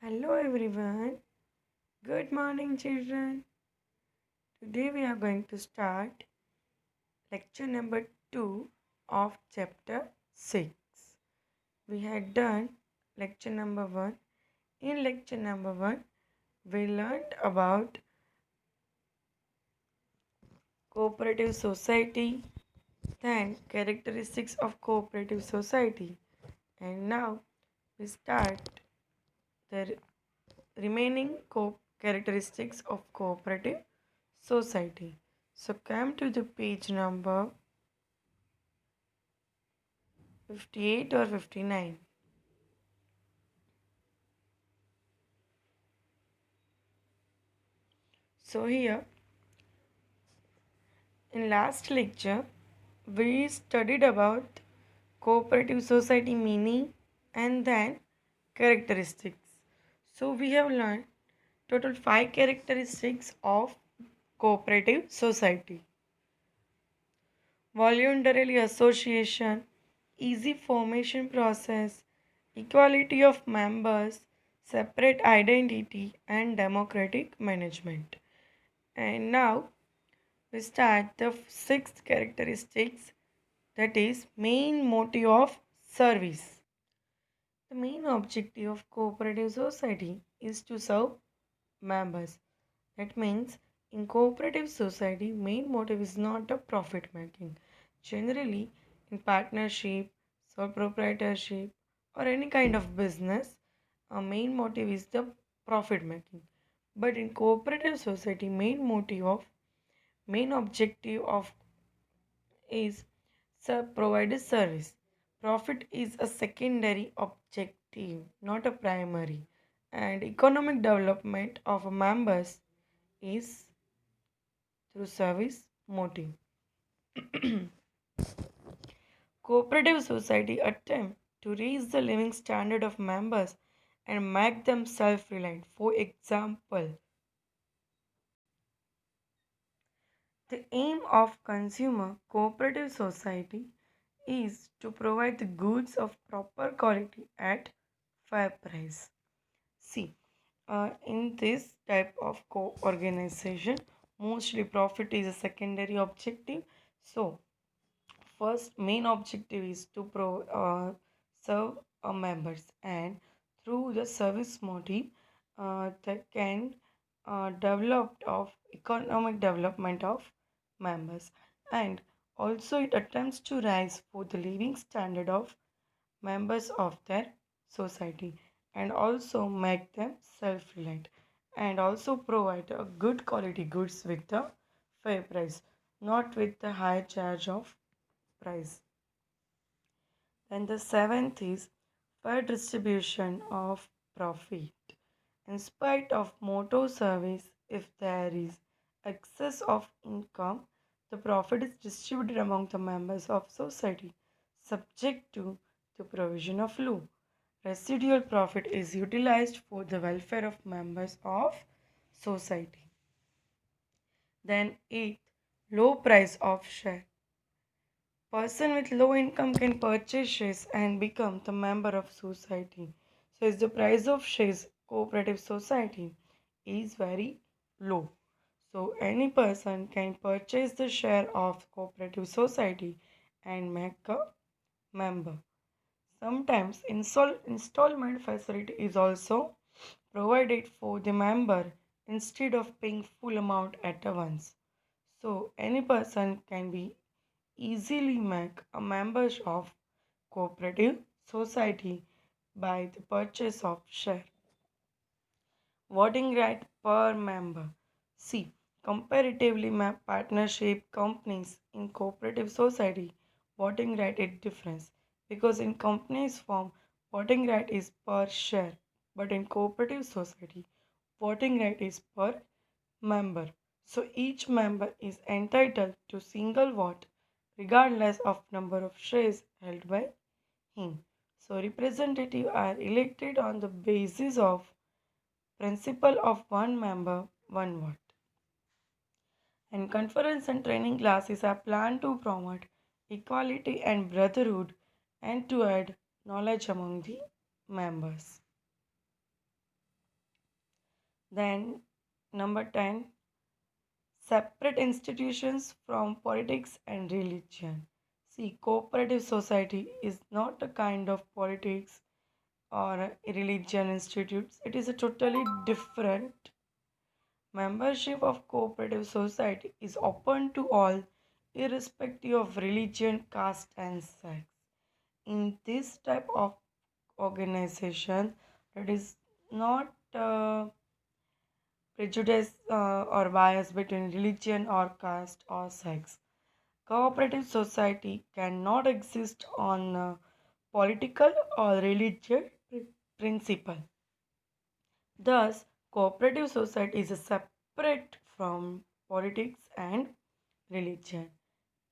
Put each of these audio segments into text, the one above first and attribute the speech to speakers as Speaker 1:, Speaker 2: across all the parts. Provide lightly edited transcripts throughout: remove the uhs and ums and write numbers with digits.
Speaker 1: Hello everyone. Good morning, children. Today we are going to start lecture number 2 of chapter 6. We had done lecture number 1. In lecture number 1, we learned about cooperative society, then characteristics of cooperative society. And now we start the remaining characteristics of cooperative society. So come to the page number 58 or 59. So here in last lecture we studied about cooperative society meaning and then characteristics. So we have learned total 5 characteristics of cooperative society. Voluntarily association, easy formation process, equality of members, separate identity and democratic management. And now we start the sixth characteristics, that is main motive of service. The main objective of cooperative society is to serve members. That means in cooperative society main motive is not a profit making. Generally in partnership, sole proprietorship or any kind of business, a main motive is the profit making. But in cooperative society main objective of is provide a service. Profit is a secondary objective, not a primary. And economic development of members is through service motive. Cooperative society attempt to raise the living standard of members and make them self-reliant. For example, the aim of consumer cooperative society is to provide the goods of proper quality at fair price. See, in this type of co-organization, mostly profit is a secondary objective. So, first main objective is to serve members, and through the service motive, that can develop of economic development of members, and also it attempts to rise for the living standard of members of their society and also make them self-reliant and also provide a good quality goods with the fair price, not with the high charge of price. Then the seventh is fair distribution of profit. In spite of motor service, if there is excess of income, the profit is distributed among the members of society, subject to the provision of law. Residual profit is utilized for the welfare of members of society. Then eighth, low price of share. Person with low income can purchase shares and become the member of society. So if the price of shares cooperative society is very low. So any person can purchase the share of cooperative society and make a member. Sometimes installment facility is also provided for the member instead of paying full amount at once. So any person can be easily make a member of cooperative society by the purchase of share. Voting right per member. See, comparatively partnership companies in cooperative society, voting right is different because in companies form voting right is per share, but in cooperative society voting right is per member. So each member is entitled to single vote regardless of number of shares held by him. So representatives are elected on the basis of principle of one member, one vote. And conference and training classes are planned to promote equality and brotherhood and to add knowledge among the members. Then, number 10, separate institutions from politics and religion. See, cooperative society is not a kind of politics or a religion institutes, it is a totally different. Membership of cooperative society is open to all, irrespective of religion, caste, and sex. In this type of organization, it is not prejudice or bias between religion or caste or sex. Cooperative society cannot exist on political or religious principle. Thus, cooperative society is separate from politics and religion.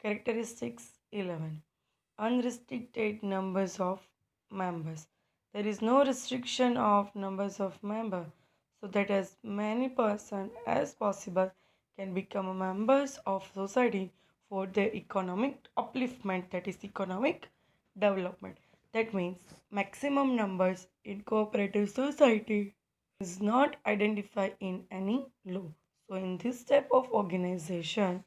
Speaker 1: Characteristics 11. Unrestricted numbers of members. There is no restriction of numbers of members, so that as many persons as possible can become members of society for their economic upliftment, that is economic development. That means maximum numbers in cooperative society is not identified in any law. So in this type of organization,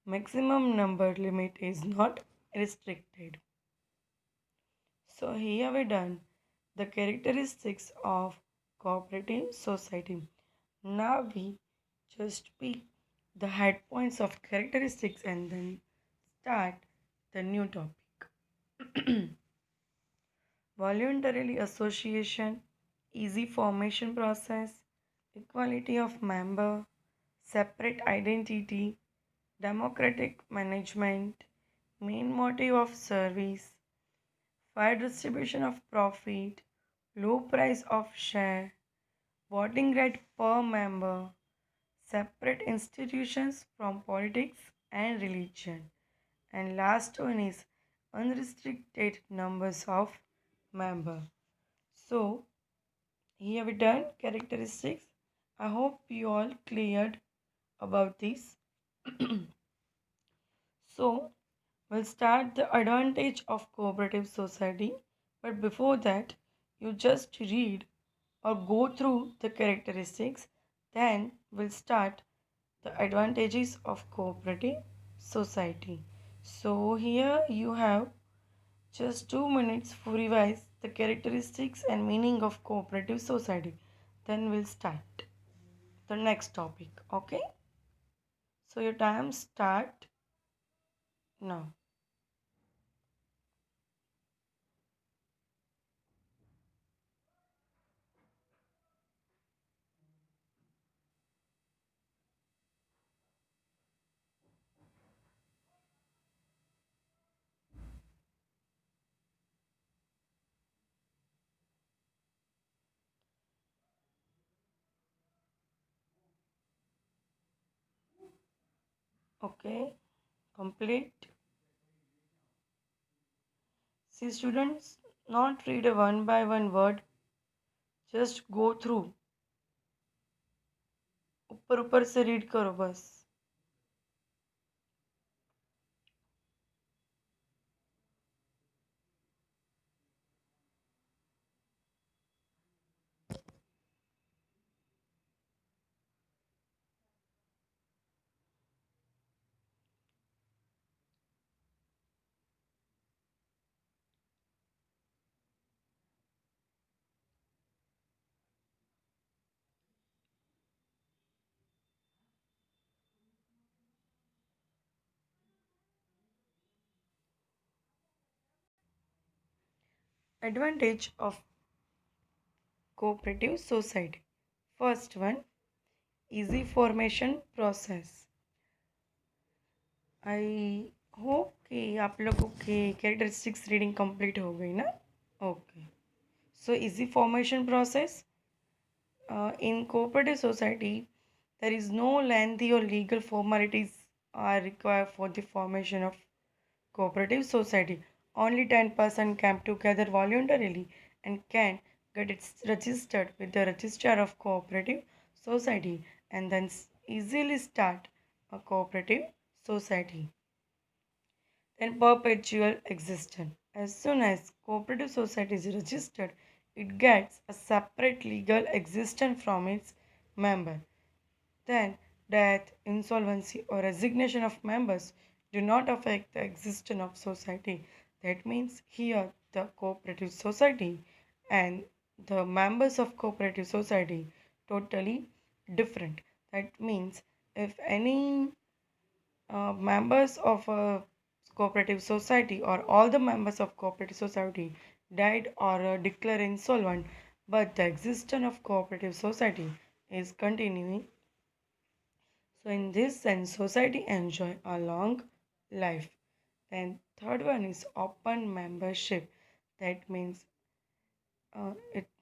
Speaker 1: maximum number limit is not restricted. So here we done the characteristics of cooperative society. Now we just pick the head points of characteristics and then start the new topic. Voluntarily association, easy formation process, equality of member, separate identity, democratic management, main motive of service, fair distribution of profit, low price of share, voting right per member, separate institutions from politics and religion, and last one is unrestricted numbers of member. So here we done characteristics. I hope you all cleared about this. So we'll start the advantage of cooperative society. But before that, you just read or go through the characteristics. Then we'll start the advantages of cooperative society. So here you have just 2 minutes to revise the characteristics and meaning of cooperative society. Then we'll start the next topic. Okay? So your time start now. Okay? Complete. See students, not read a one by one word, just go through. ऊपर ऊपर से read करो बस. Advantage of cooperative society. First one, easy formation process. I hope कि आप लोगों के characteristics reading complete हो गई ना. Okay. So easy formation process in cooperative society there is no lengthy or legal formalities are required for the formation of cooperative society. Only 10% come together voluntarily and can get it registered with the registrar of cooperative society and then easily start a cooperative society. Then perpetual existence. As soon as cooperative society is registered, it gets a separate legal existence from its member. Then, death, insolvency, or resignation of members do not affect the existence of society. That means here the cooperative society and the members of cooperative society totally different. That means if any members of a cooperative society or all the members of cooperative society died or declared insolvent, but the existence of cooperative society is continuing, so in this sense, society enjoy a long life. Then third one is open membership. That means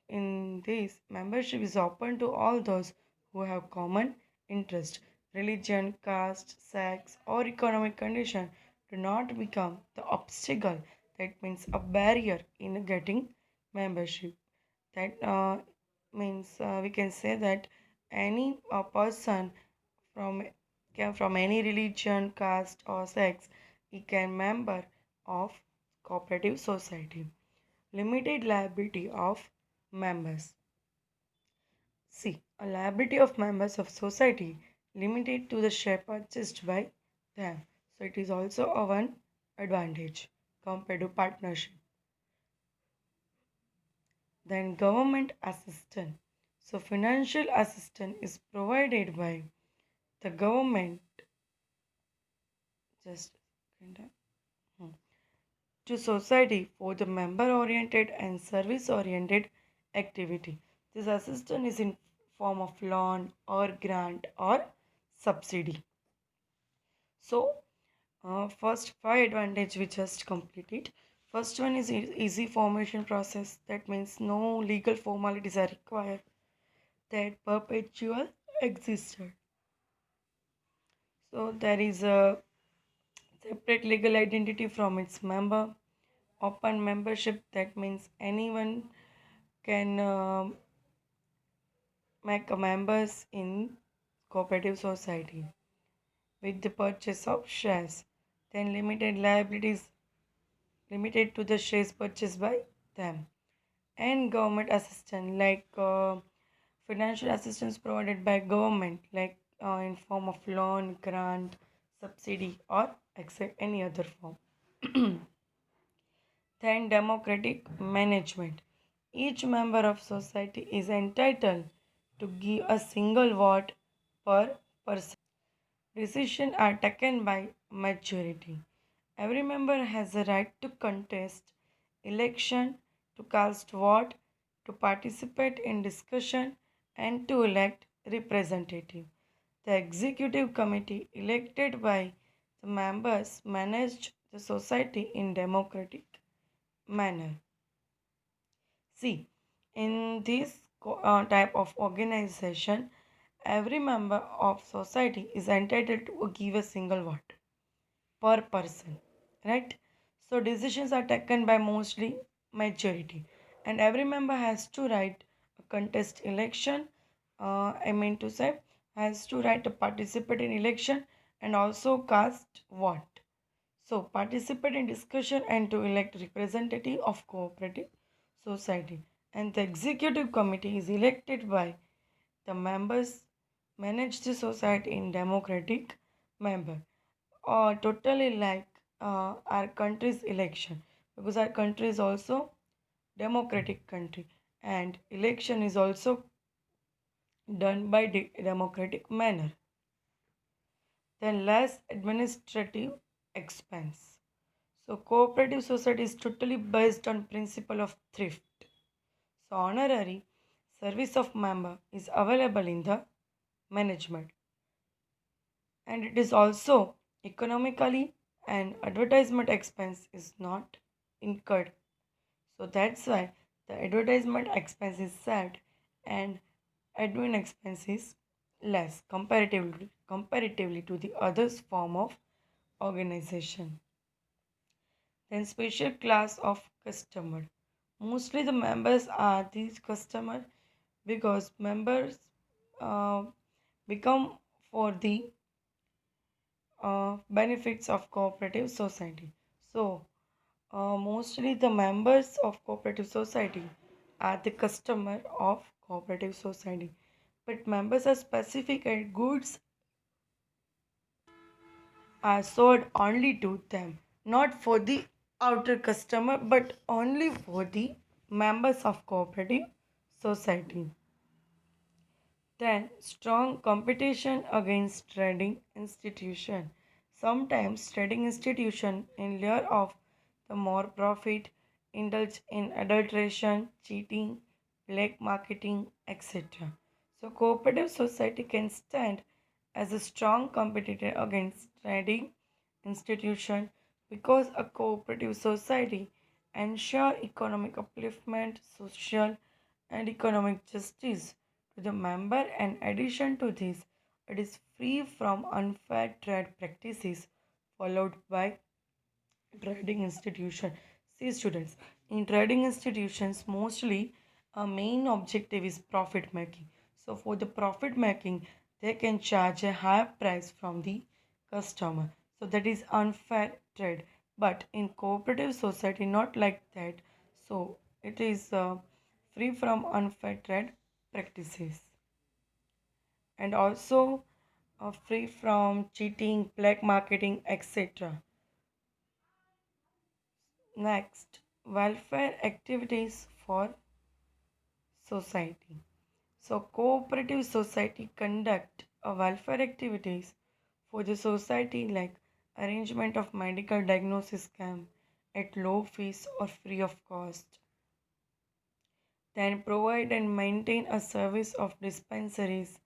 Speaker 1: in this membership is open to all those who have common interest. Religion, caste, sex, or economic condition do not become the obstacle. That means a barrier in getting membership. That means we can say that any person from from any religion, caste, or sex, he can member of cooperative society. Limited liability of members. See, a liability of members of society limited to the share purchased by them. So it is also a one advantage compared to partnership. Then government assistance. So financial assistance is provided by the government. Just to society for the member oriented and service oriented activity. This assistance is in form of loan or grant or subsidy. So first five advantage we just completed. First one is easy formation process. That means no legal formalities are required. That perpetual existed. So there is a separate legal identity from its member. Open membership. That means anyone can make a members in cooperative society with the purchase of shares. Then limited liabilities limited to the shares purchased by them. And government assistance like financial assistance provided by government like in form of loan, grant, subsidy or except any other form. Then democratic management. Each member of society is entitled to give a single vote per person. Decisions are taken by majority. Every member has a right to contest election, to cast vote, to participate in discussion, and to elect representative. The executive committee elected by the members managed the society in democratic manner. See, in this type of organization, every member of society is entitled to give a single vote per person, right? So decisions are taken by mostly majority, and every member has to write a contest election. I mean to say, has to write to participate in election and also cast vote. So, participate in discussion and to elect representative of cooperative society. And the executive committee is elected by the members, manage the society in democratic manner. Or totally like our country's election, because our country is also democratic country and election is also done by democratic manner. Then less administrative expense. So cooperative society is totally based on principle of thrift. So honorary service of member is available in the management, and it is also economically and advertisement expense is not incurred. So that's why the advertisement expense is sad and admin expense is less comparatively to the others form of organization. Then special class of customer. Mostly the members are these customer because members uh, become for the benefits of cooperative society. So mostly the members of cooperative society are the customer of cooperative society, but members are specific and goods are sold only to them, not for the outer customer, but only for the members of cooperative society. Then, strong competition against trading institution. Sometimes trading institution, in lieu of the more profit, indulge in adulteration, cheating, black marketing, etc. So, cooperative society can stand as a strong competitor against trading institution because a cooperative society ensure economic upliftment, social and economic justice to the member. In addition to this, it is free from unfair trade practices followed by trading institution. See students, in trading institutions mostly a main objective is profit making. So for the profit making, they can charge a higher price from the customer. So that is unfair trade. But in cooperative society, not like that. So it is free from unfair trade practices and also free from cheating, black marketing, etc. Next, welfare activities for society. So, cooperative society conduct a welfare activities for the society like arrangement of medical diagnosis camp at low fees or free of cost. Then provide and maintain a service of dispensaries,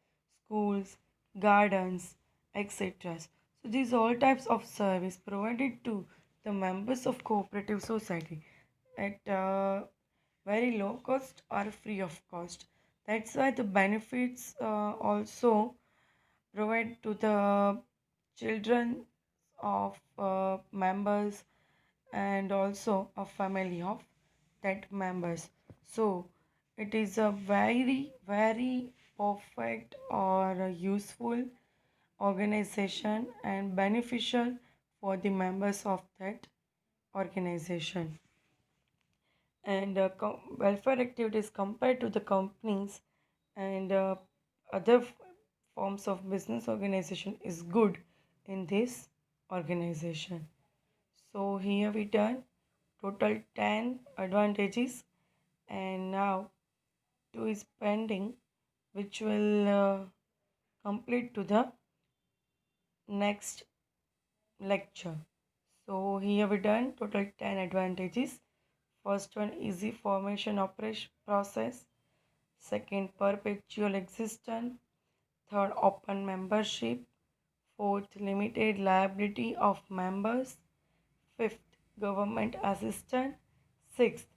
Speaker 1: schools, gardens, etc. So these all types of service provided to the members of cooperative society at very low cost or free of cost. That's why the benefits also provide to the children of members and also a family of that members. So it is a very perfect or a useful organization and beneficial for the members of that organization. And welfare activities compared to the companies and other forms of business organization is good in this organization. So here we done total 10 advantages and now 2 is pending which will complete to the next lecture. So here we done total 10 advantages. First one, easy formation operation process. Second, perpetual existence. Third, open membership. Fourth, limited liability of members. Fifth, government assistance. Sixth,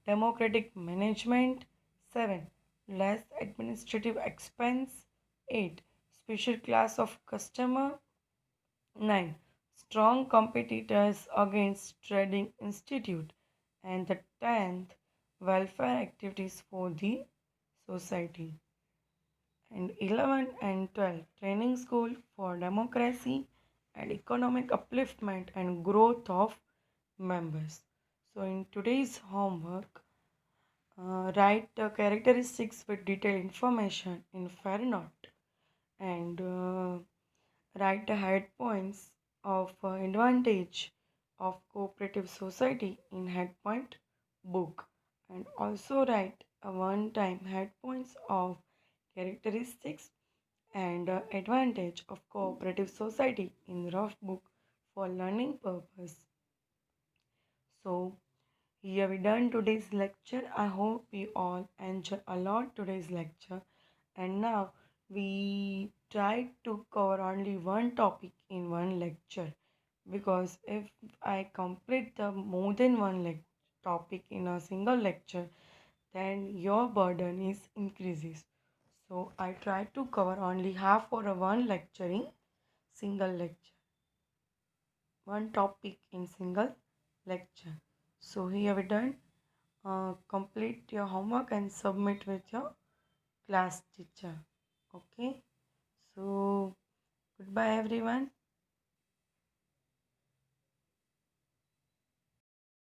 Speaker 1: democratic management. 7. Less administrative expense. 8. Special class of customer. 9. Strong competitors against trading institute. And the 10th, welfare activities for the society. And 11 and 12, training school for democracy and economic upliftment and growth of members. So in today's homework, write characteristics with detailed information in fair note and write the head points of advantage of cooperative society in head point book and also write a one time head points of characteristics and advantage of cooperative society in rough book for learning purpose. So here we done today's lecture. I hope you all enjoy a lot today's lecture. And now we try to cover only one topic in one lecture because if I complete the more than one topic in a single lecture, then your burden is increases. So I try to cover only half or a one lecture in single lecture, one topic in single lecture. So here we done. Complete your homework and submit with your class teacher. Okay. So goodbye everyone.